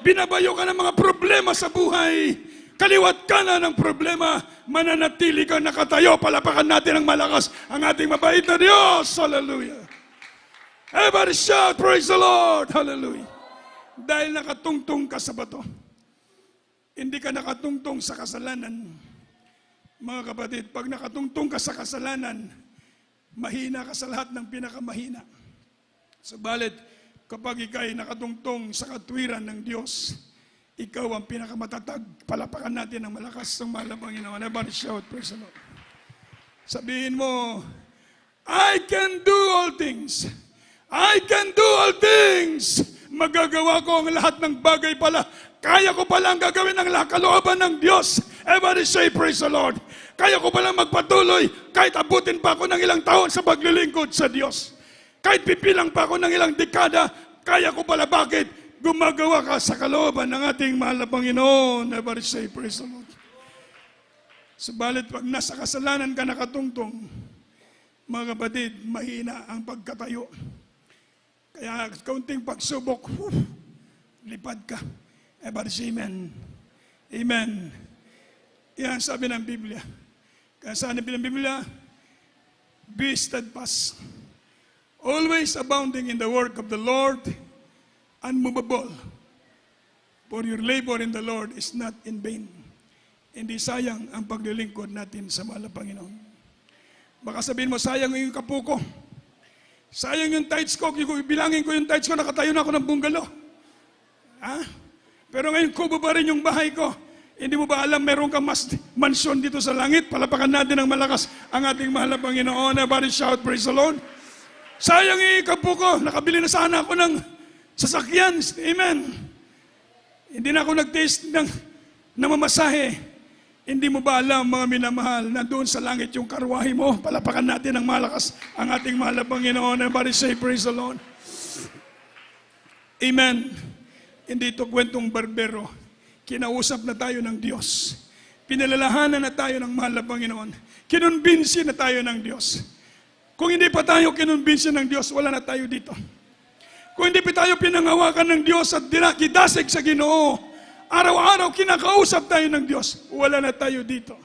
Binabayo ka ng mga problema sa buhay, kaliwat ka na ng problema, mananatili ka nakatayo. Palapakan natin ng malakas ang ating mabait na Diyos. Hallelujah. Everybody shout, praise the Lord. Hallelujah. Dahil nakatungtong ka sa bato, hindi ka nakatungtong sa kasalanan. Mga kapatid, pag nakatungtong ka sa kasalanan, mahina ka sa lahat ng pinakamahina. Subalit, kapag ikay nakatungtong sa katwiran ng Diyos, ikaw ang pinakamatatag. Palapakan natin ng malakas ng mahal na Panginoon. Everybody shout, praise the Lord. Sabihin mo, I can do all things. I can do all things. Magagawa ko ang lahat ng bagay pala. Kaya ko palang gagawin ang lahat kalooban ng Diyos. Everybody say, praise the Lord. Kaya ko palang magpatuloy kahit abutin pa ako ng ilang taon sa paglilingkod sa Diyos. Kahit pipilang pa ako ng ilang dekada, kaya ko pala. Bakit? Gumagawa ka sa kalooban ng ating mahal na Panginoon. Everybody say, praise the Lord. Subalit pag nasa kasalanan ka nakatungtong, mga kapatid, mahina ang pagkatayo. Kaya kaunting pagsubok, lipad ka. Everybody say amen. Amen. Yan sabi ng Biblia. Kaya sabi ng Biblia, be steadfast, always abounding in the work of the Lord, unmovable, for your labor in the Lord is not in vain. Hindi sayang ang paglilingkod natin sa mahal na Panginoon. Baka sabihin mo, sayang yung kapuko. Sayang yung tithes ko. Bilangin ko yung tithes ko, nakatayo na ako ng bungalo. Ha? Pero ngayon, kubo pa rin yung bahay ko. Hindi mo ba alam, meron kang mansyon dito sa langit? Palapakan natin ng malakas ang ating mahal na Panginoon. Everybody shout, praise the Lord. Sayang yung kapuko. Nakabili na sana ako ng sasakyan. Amen. Hindi na ako nag-taste ng mamasahe. Hindi mo ba alam, mga minamahal, na doon sa langit yung karwahe mo? Palapakan natin ng malakas ang ating mahal na Panginoon. Everybody say, praise the Lord. Amen. Hindi ito kwentong barbero. Kinausap na tayo ng Diyos. Pinalalahanan na tayo ng mahal na Panginoon. Kinunbinsi na tayo ng Diyos. Kung hindi pa tayo kinunbinsi ng Diyos, wala na tayo dito. Kung hindi pa tayo pinangawakan ng Diyos at dinakidasig sa Ginoo, araw-araw kinakausap tayo ng Diyos, wala na tayo dito.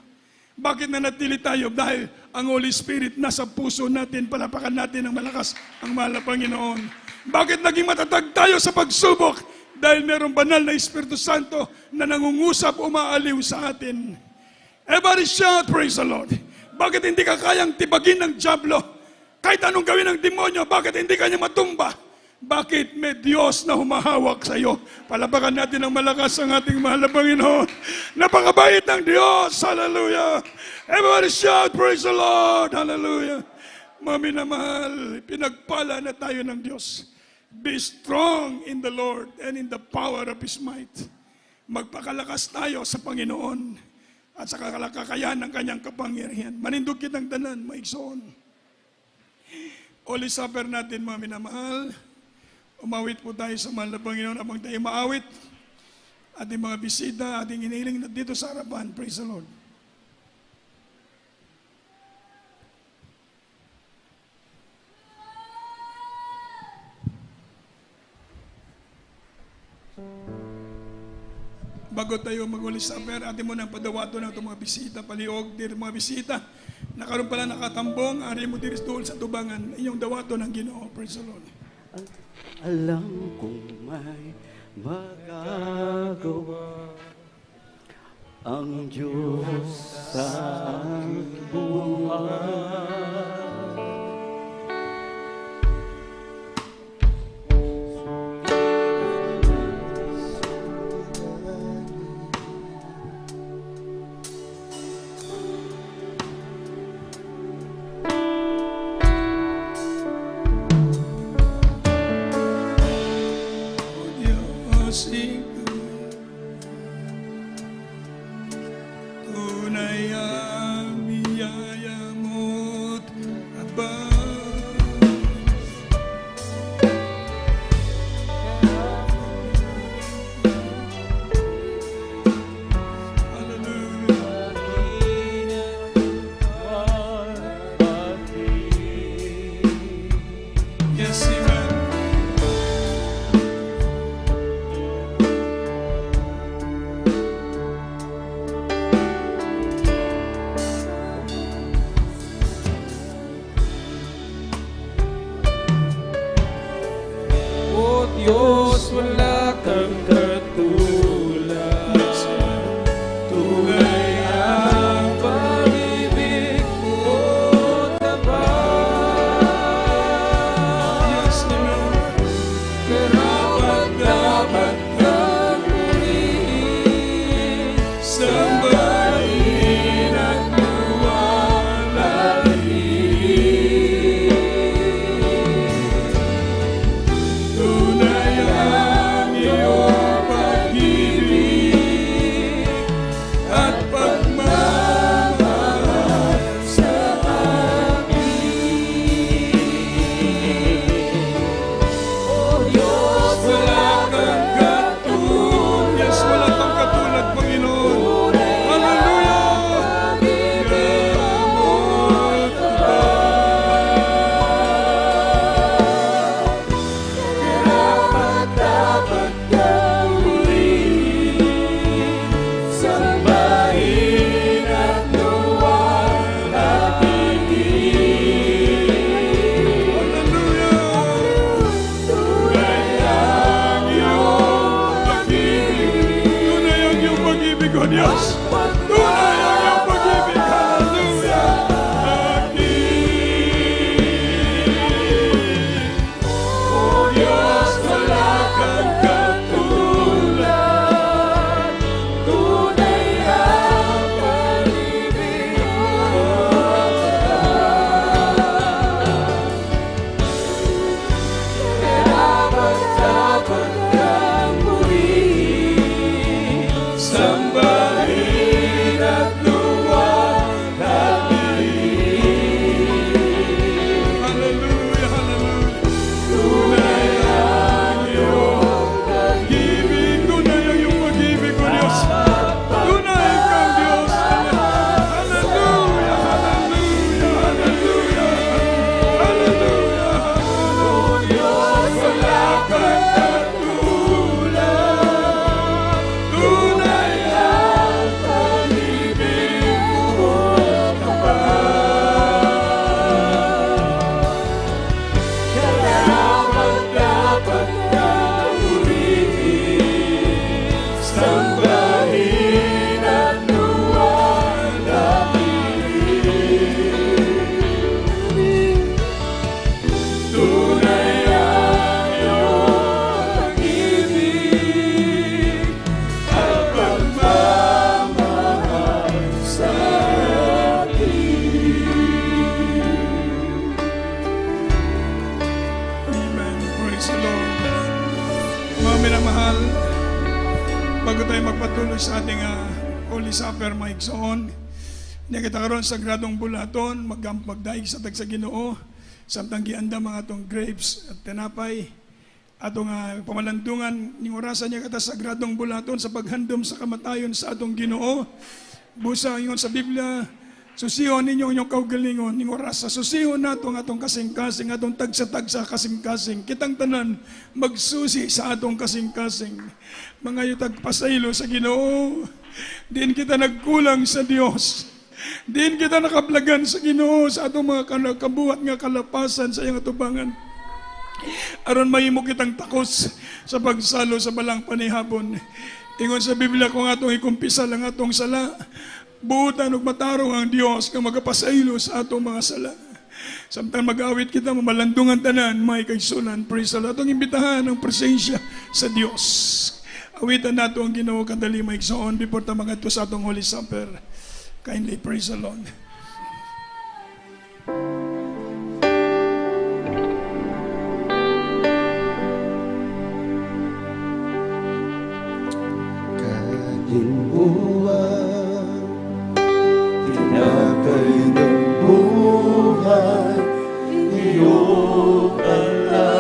Bakit nanatili tayo? Dahil ang Holy Spirit nasa puso natin, palapakan natin ng malakas ang mahal na Panginoon. Bakit naging matatag tayo sa pagsubok? Dahil mayroong banal na Espiritu Santo na nangungusap, umaaliw sa atin. Everybody shout, praise the Lord. Bakit hindi ka kayang tibagin ng dyablo? Kahit anong gawin ng demonyo, bakit hindi kanya matumba? Bakit? May Diyos na humahawak sa iyo. Palabakan natin ng malakas ang ating mahal na Panginoon. Napakabait ng Diyos. Hallelujah. Everybody shout, praise the Lord. Hallelujah. Mga minamahal, pinagpala na tayo ng Diyos. Be strong in the Lord and in the power of His might. Magpakalakas tayo sa Panginoon at sa kakayahan ng kanyang kapangyarihan. Manindog kitang tanan, maigsoon. Holy Supper natin, mga minamahal. Umawit po tayo sa mahal na Panginoon habang tayo maawit. Ating mga bisita, ating iniling na dito sa harapan. Praise the Lord. Bago tayo mag-Holy Supper, atin mo nang padawato na itong mga bisita, paliog, dito mga bisita. Nakaroon pala nakatambong, ari mo diris doon sa tubangan, iyong dawato ng Ginoo. Praise the Lord. Alam kong may magagawa ang Diyos sa buhay. Tunay ang biyaya mo't abang. Hallelujah. Yes, amen. O Diyos, wala kang katulad. Tunay ang pag-ibig mo, tapat. Karapat-dapat kang purihin, sambahin at luwalhatiin. Tunay ang iyong pag-ibig at pagmamahal sa akin. O Diyos, wala kang katulad. Yes, wala kang katulad, Panginoon. Hallelujah! Gamot ba? Karapat-dapat kang purihin, sambahin at luwalhatiin. Hallelujah! Tunay ang iyong pag-ibig Tunay ang iyong pag-ibig, O Diyos. Tunay ang iyong pag-ibig. Hallelujah! O Diyos, wala kang katulad. Tunay ang pag-ibig mo, karapat-dapat kang purihin, sambahin bago tayo magpatuloy sa ating Holy Supper, maigsoon, niya kita karon sa gradong bulaton, magdaig sa tag sa Ginoo, samtang gianda mga atong grapes at tinapay, atong pamalandungan, ning orasan niya kata sa gradong bulaton sa paghandom sa kamatayon sa atong Ginoo. Busa ingon sa Biblia, susihon ninyo inyong kaugalingon, ning oras sa susihon nato ang atong kasing-kasing, atong tagsa-tagsa kasing-kasing, kitang tanan magsusi sa atong kasing-kasing. Mga yutag pasaylo sa Ginoo, din kita nagkulang sa Dios. Din kita nakablagan sa Ginoo sa atong mga kabuhat nga kalapasan sa iyang atubangan. Aron mahimo kitang takos sa pagsalo sa balang panihapon. Ingon sa Biblia kung atong ikumpisa lang atong sala, buutan ug matarong ang Dios nga magapasaylo sa atong mga sala. Samtang mag-awit kita, mamalandungan tanan, may kaigsunan, praise the Lord. Atong imbitahan ang presensya sa Dios. Awitan nato ang Ginoo kadali maigsoon before ta magadto sa atong Holy Supper. Kindly praise the Lord. Kalinguan, tinapay ng buhay, iyong alalahanin.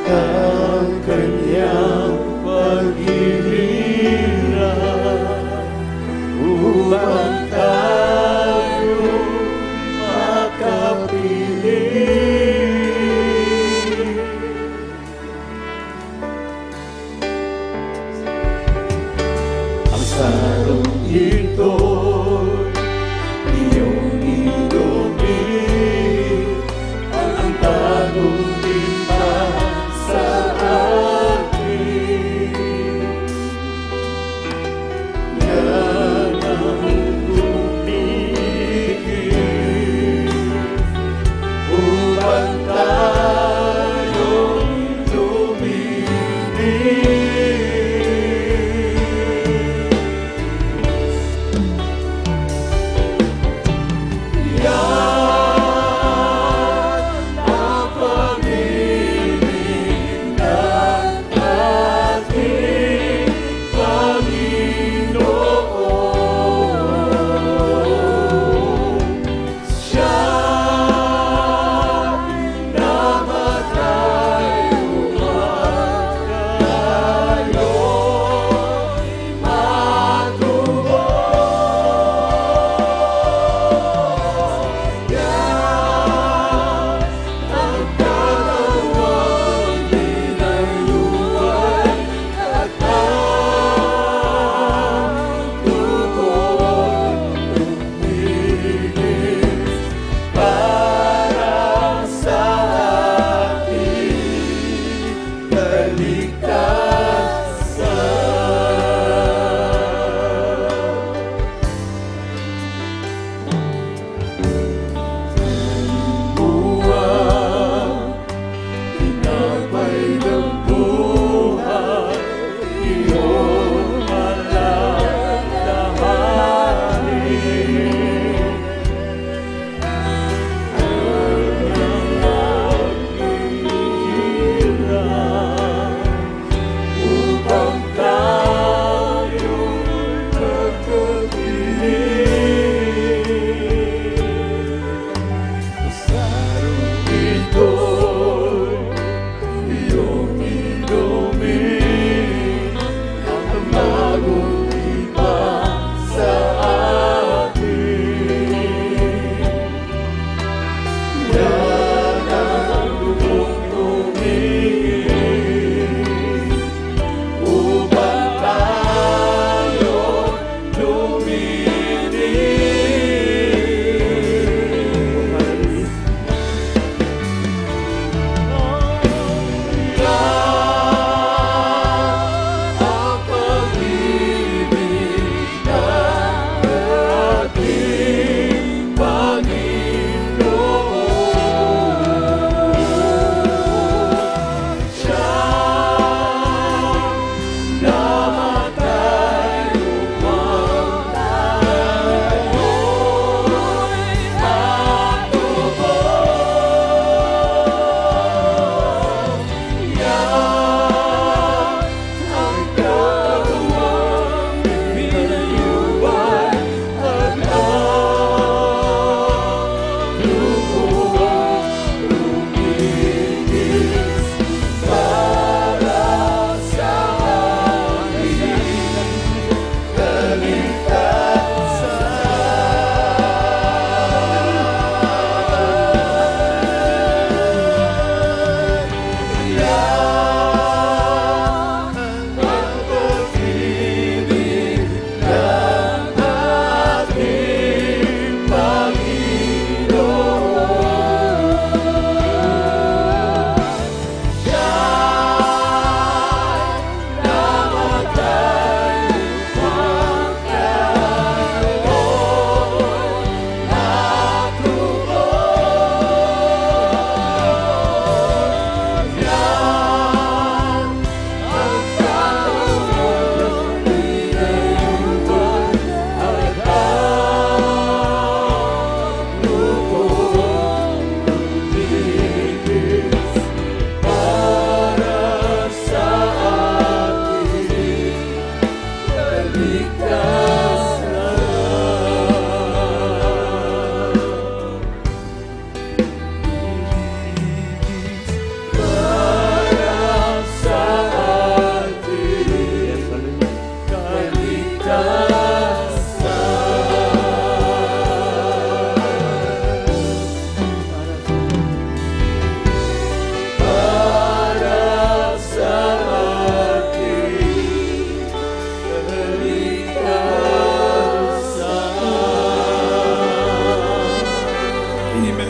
Ang kanyang pag-ibig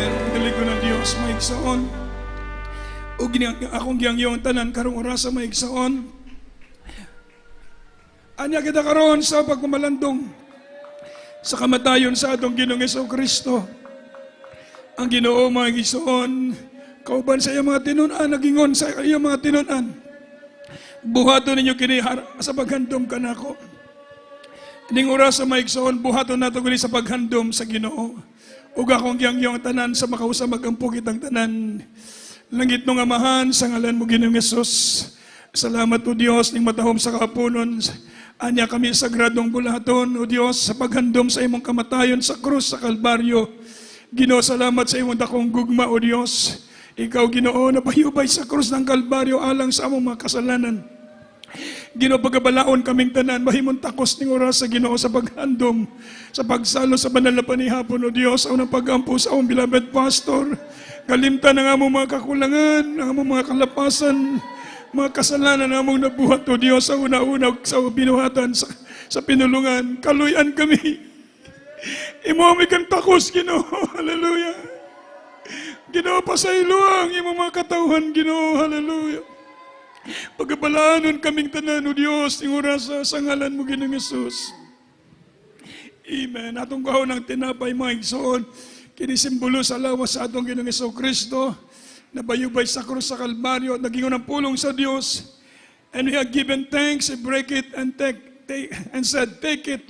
Amen. Galing ko ng Diyos, maigsaon. O akong giyang tanan, karong orasa maigsaon. Anya kita karon sa pagmamalandong sa kamatayon sa atong Ginoong Jesucristo. Ang Ginoo maigsaon, kauban sa iyang mga tinunan, nagingon sa iyang mga tinunan. Buhaton ninyo kini sa paghandom kanako. Ning oras sa maigsoon, buhaton nato kini sa paghandom sa Ginoo. Ug akong giyang tanan sa makausa magampo kitang tanan. Langit nung amahan sa ngalan mo Ginoong Hesus. Salamat o Dios ning matahom sa kapunon. Anya kami sagradong bulaton o Dios sa paghandom sa imong kamatayon sa krus sa Kalbaryo. Ginoo, salamat sa imong dakong gugma o Dios. Ikaw Ginoo na pahiyubay sa krus ng Kalbaryo alang sa among mga kasalanan. Ginoo, pagabalaon kaming tanan, mahimong takos ning oras sa Ginoo sa paghandom, sa pagsalo sa banal na panihapon o Dios, ang pag-ampo sa among beloved pastor. Kalimtan ang among mga kakulangan, ang among mga kalapasan, mga kasalanan na among nabuhat o Dios sa una-una sa binuhatan, sa pinulungan. Kaluyan kami. Imo mi kang takos, Ginoo. Hallelujah. Ginoo, pasayloang imong mga katawhan, Ginoo. Hallelujah. Pagkabalaanon kaming tanan o Diyos, ng oras sa ngalan mo Ginoong Hesus. Amen. Atong kahon ng tinapay mga igsoon, kinisimbolo sa lawas sa atong Ginoong Jesucristo, na bayubay sa krus sa Kalbaryo at nagingon ang pulong sa Diyos. And we have given thanks, break it and and said, take it.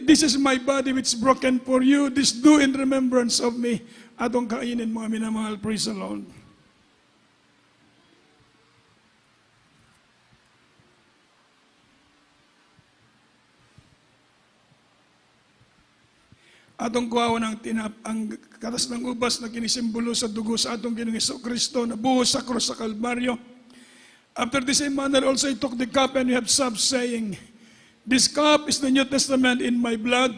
This is my body which is broken for you. This do in remembrance of me. Atong kainin mga minamahal. Praise the Lord. Atong kuhaw ng ang katas ng ubas na kinisimbolo sa dugo sa atong Ginoong Jesucristo na buhos sa krus sa Kalbaryo. After the same manner also he took the cup and we have supped, saying, this cup is the New Testament in my blood.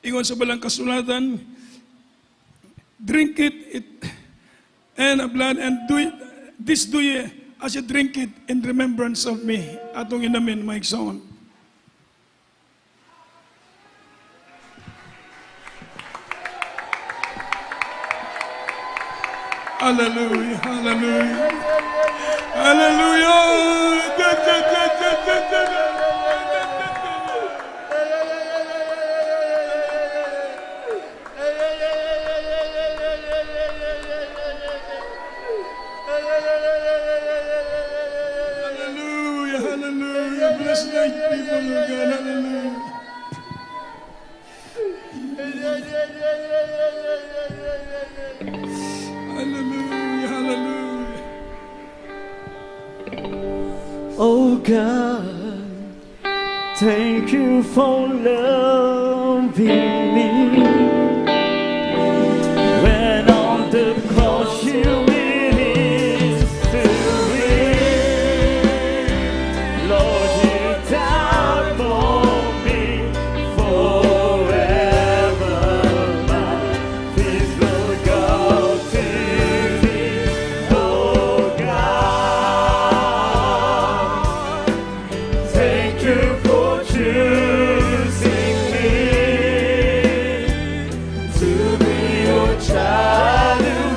Ingon sa balang kasulatan, drink it and blood, and this do ye as you drink it in remembrance of me. Atong inamin, Mike Son. Hallelujah, hallelujah, hallelujah. Hallelujah, hallelujah. Bless thy people, Lord God, hallelujah. Hallelujah, hallelujah. Oh God, thank you for loving me. When on the cross you released to me, Lord, you died for me forever. My peace will go to thee, oh God. Thank you for choosing me to be your child and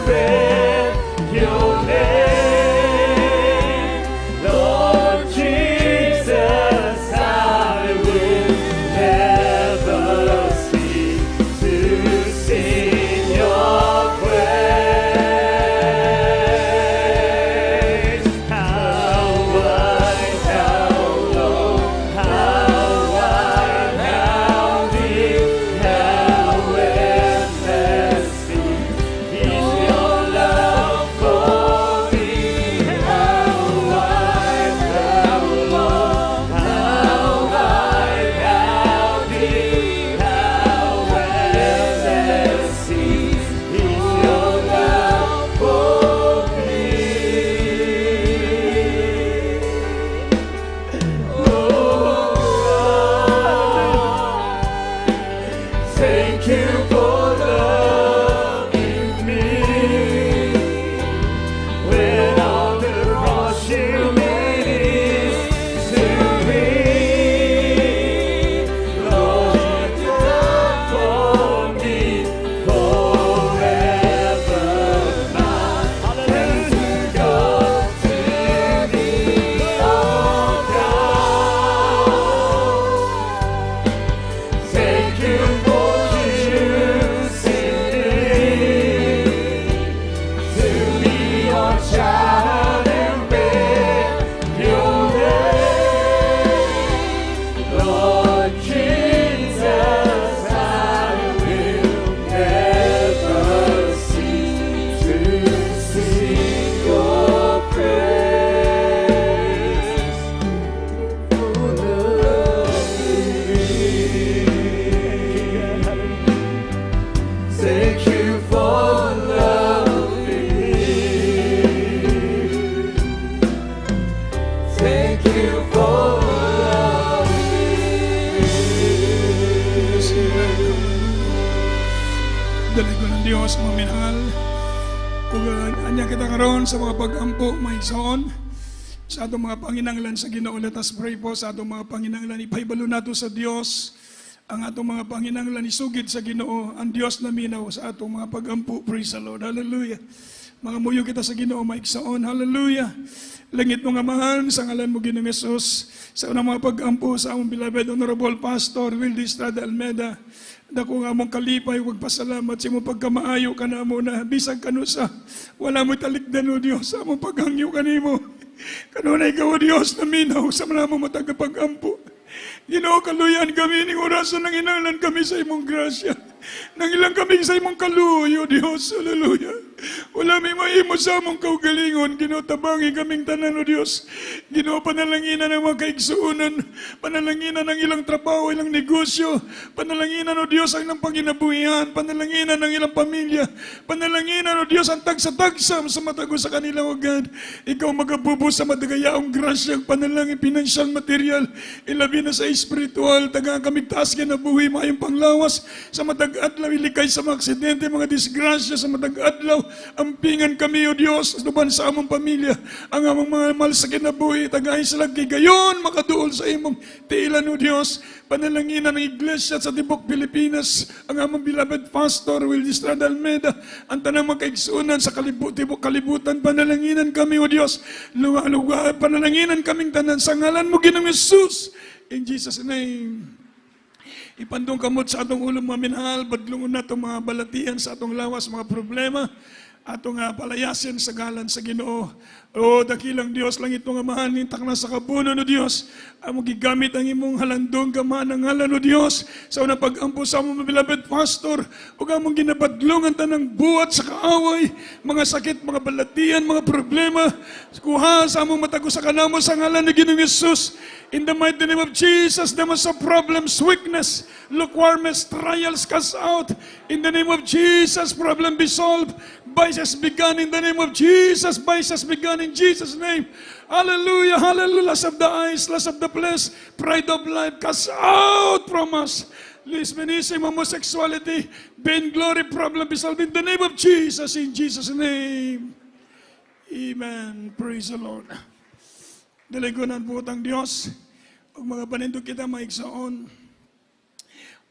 minahal. Ug anya kita karon sa mga pag-ampo maigsoon sa atong mga panginahanglan sa Ginoo. Let us pray po sa atong mga panginahanglan. Ipahibalo nato sa Dios ang atong mga panginahanglan isugid sa Ginoo. Ang Dios na minaw sa atong mga pag-ampo. Praise the Lord. Hallelujah. Mga muyo kita sa Ginoo maigsoon. Hallelujah. Langit mo nga mahan sa ngalan mo Ginoong Hesus. Sa unang mga pag-ampo sa among beloved Honorable Pastor Wildy Estrada Almeda. Dako nga mong kalipay, huwag pasalamat sa imong pagkamaayo ka na mo na bisag kanusa. Wala mo talikdan o Diyos sa among paghangyo kanimo. Kanunay ikaw o Diyos na minaw sa mga mo matagapag-ampo. Ginoo, kaluyan kami, ning orasan nang inalan kami sa imong grasya. Nang ilang kami sa imong kaluyo, Diyos. Hallelujah. Wala may maimo sa among kaugalingon. Ginoo, tabangi kaming tanan, o Diyos. Ginoo, panalanginan ng mga kaigsuunan. Panalanginan ng ilang trabaho, ilang negosyo. Panalanginan, o Diyos, ang ilang panginabuhian. Panalanginan ng ilang pamilya. Panalanginan, o Diyos, ang tagsa-tagsa sa matago sa kanila, o God. Ikaw magabubos sa madagayaong grasya, panalangin, financial, material, ilabi na sa espiritual, tagaan kami taas kinabuhi, mayong panglawas sa matag-adlaw, ilikay sa mga aksidente, mga disgrasya sa matag-adlaw, ampingan kami, O Diyos, duban sa among pamilya, ang among mga mahal sa kinabuhi, tagahin sila gayon, makaduol sa imong tiilan, O Diyos, panalanginan ng iglesia sa Tibok Pilipinas, ang among beloved Pastor Wildy Estrada Almeda, ang tanang magkaigsunan sa Tibok Kalibutan, panalanginan kami, O Diyos, luga, panalanginan kaming tanan sa ngalan mo, Ginoong Hesus. In Jesus' name, ipandong kamot sa atong ulong maminahal, badlungon na itong mga balatian sa atong lawas, mga problema, atong palayasin sa galan sa Ginoo. O dakilang Dios lang itong amahanin, takna sa kabuno no Dios. Amo gigamit ang imong halandong gamahan ng ngalan no Dios. Sa unang pag-ampo sa among beloved pastor, ug among ginabadlong ang tanang buhat sa kaaway, mga sakit, mga balatian, mga problema. Kuha sa among matago sa kanamo sa ngalan ni Ginoong Hesus. In the mighty name of Jesus, the most of problems, weakness, lukewarmness, trials cast out. In the name of Jesus, problem be solved. Vices begun in the name of Jesus. Vices begun in Jesus' name. Hallelujah, hallelujah. Lust of the eyes, lust of the flesh, pride of life, cast out from us. Lesbianism, homosexuality, vain glory, problem be solved in the name of Jesus. In Jesus' name. Amen. Praise the Lord. Dalagunan po ang Diyos. Ang mga panindog kita maigsaon.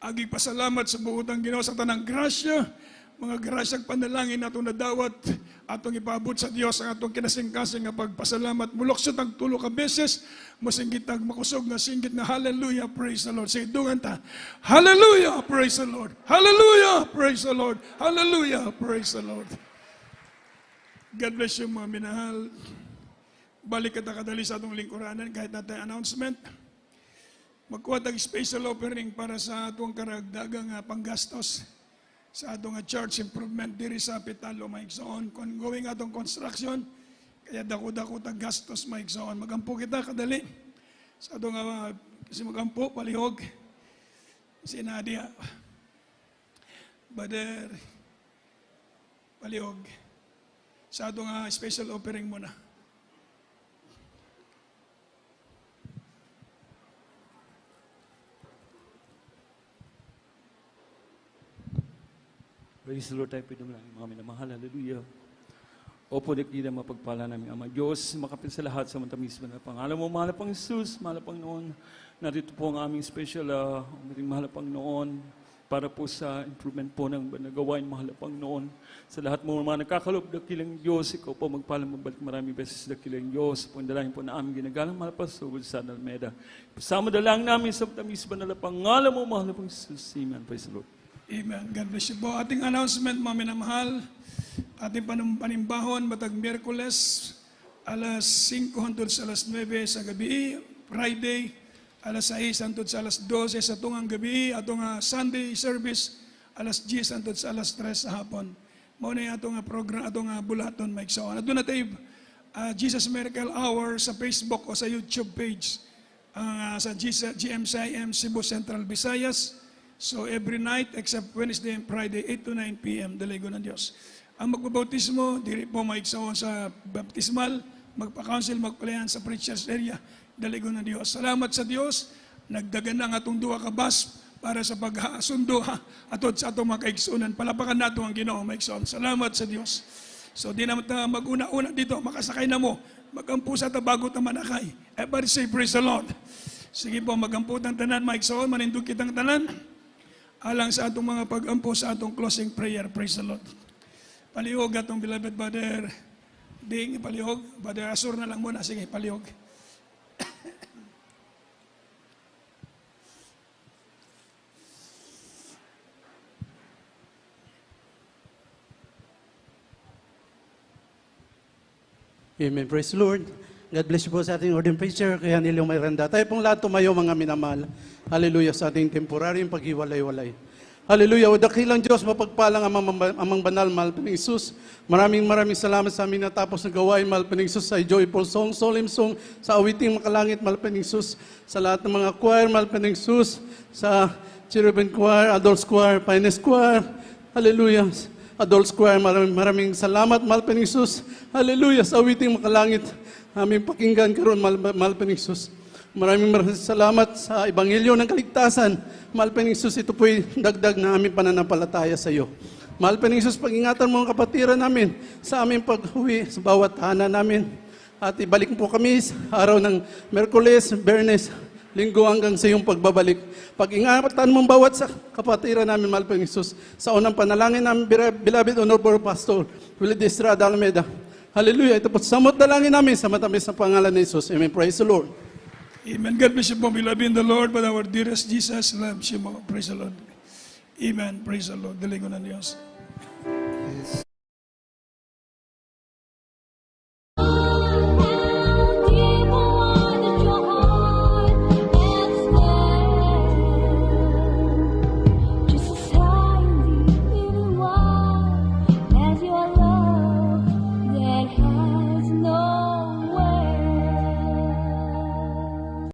Agig pasalamat sa buotang Ginoo sa tanang grasya. Mga grasyang panalangin na itong nadawat, atong ipabot sa Diyos ang atong kinasing-kasing nga pagpasalamat. Mulok ang tulo ka beses, masinggit ang makusog na singgit na hallelujah, praise the Lord. Say, dungan ta, hallelujah, praise the Lord. Hallelujah, praise the Lord. Hallelujah, praise the Lord. God bless you mga minahal. Balik kita kadali sa atong lingkuranan kahit natin announcement. Magkuha tag special offering para sa atong karagdagang panggastos sa atong church improvement diri sa Pitalo, maigsoon. Kung going atong construction, kaya dako-dako tag gastos, maigsoon. Magampo kita kadali sa atong kasi magampo, palihog. Si Nadia, Bader, palihog. Sa atong special offering muna. Praise the Lord, tayo po naman mga minamahal. Hallelujah. Opo, di na mapagpala namin, Ama Diyos, makapit sa lahat sa matamis mo na pangalan mo, mahal pang Jesus, mahal pang noon. Narito po ang aming special, mahal pang noon, para po sa improvement po ng nagawain, mahal pang noon. Sa lahat mo mga nakakalob, dakilang Diyos, ikaw po magpala magbalik maraming beses, dakilang Diyos, po ang dalangin po na aming ginagalang, mahal pa sa San Almeda. Pasama dalang namin sa matamis mo na pangalan mo, mahal pang Jesus. Amen. Praise the Lord. Amen. God bless you po. Ating announcement, mga minamahal, ating panimbahon, matag Miyerkules, alas 5 hangtod sa alas 9 sa gabi, Friday, alas 6 hangtod sa alas 12 sa tungang gabi, atong Sunday service, alas 10 hangtod sa alas 3 sa hapon. Muna yung atong program, atong bulaton, Mike Sawan. At doon na tayo, Jesus Miracle Hour sa Facebook o sa YouTube page, sa GMCIM Cebu Central Visayas. So every night except Wednesday and Friday, 8 to 9 p.m. Dalago ng Diyos. Ang magbabautismo, diri po maigsaon sa baptismal, magpa-council, magpalayan sa preachers area, dalago ng Diyos. Salamat sa Diyos, nagdagan na ang atong duwa ka bus, para sa paghasundo atod sa atong mga kaigsunan. Palapakan nato ang Ginoo, maigsoon. Salamat sa Dios. So di naman ta mag-una-una dito, makasakay na mo. Magampu sa ta bago ta manakay. Everybody say praise the Lord. Sige po, magampu tang tanan, maigsoon, manindog kitang tanan. Alang sa atong mga pagampu sa atong closing prayer. Praise the Lord. Palihog atong beloved brother. Ding, palihog. Brother Asur na lang muna. Sige, palihog. Amen. Praise the Lord. God bless you po sa ating ordained preacher, kaya Nilong Miranda. Tayo pong lahat tumayo, mga minamahal. Hallelujah sa ating temporaryong paghiwalay-walay. Hallelujah. O dakilang Diyos, mapagpalang amang banal, mahal pa ng Isus. Maraming salamat sa amin natapos na gawain, mahal pa ng Isus, sa joyful song, solemn song, sa awiting makalangit, mahal pa ng Isus, sa lahat ng mga choir, mahal pa ng Isus, sa cherubim choir, adult choir, finest choir. Hallelujah. Adult choir, maraming salamat, mahal pa ng Isus. Hallelujah. Sa awiting makalangit, aming pakinggan karon, mahal pa ng Isus. Maraming salamat sa Ebanghelyo ng Kaligtasan. Mahal pa ng Isus, ito po'y dagdag na aming pananampalataya sa iyo. Mahal pa ng Isus, pag-ingatan mo ang kapatiran namin sa aming pag-uwi sa bawat tahanan namin. At ibalik po kami sa araw ng Merkules, Bernes, Linggo hanggang sa iyong pagbabalik. Pag-ingatan mo ang bawat sa kapatiran namin, mahal pa ng Isus. Sa unang panalangin namin, beloved Honorable Pastor Willie D. Estrada Alameda. Hallelujah. Ito po, samot dalangin namin sa matamis na pangalan ni Isus. Amen. Praise the Lord. Amen. God bless you po, beloved in the Lord, but our dearest Jesus loves you mo. Praise the Lord. Amen. Praise the Lord. Galing ko ng Diyos.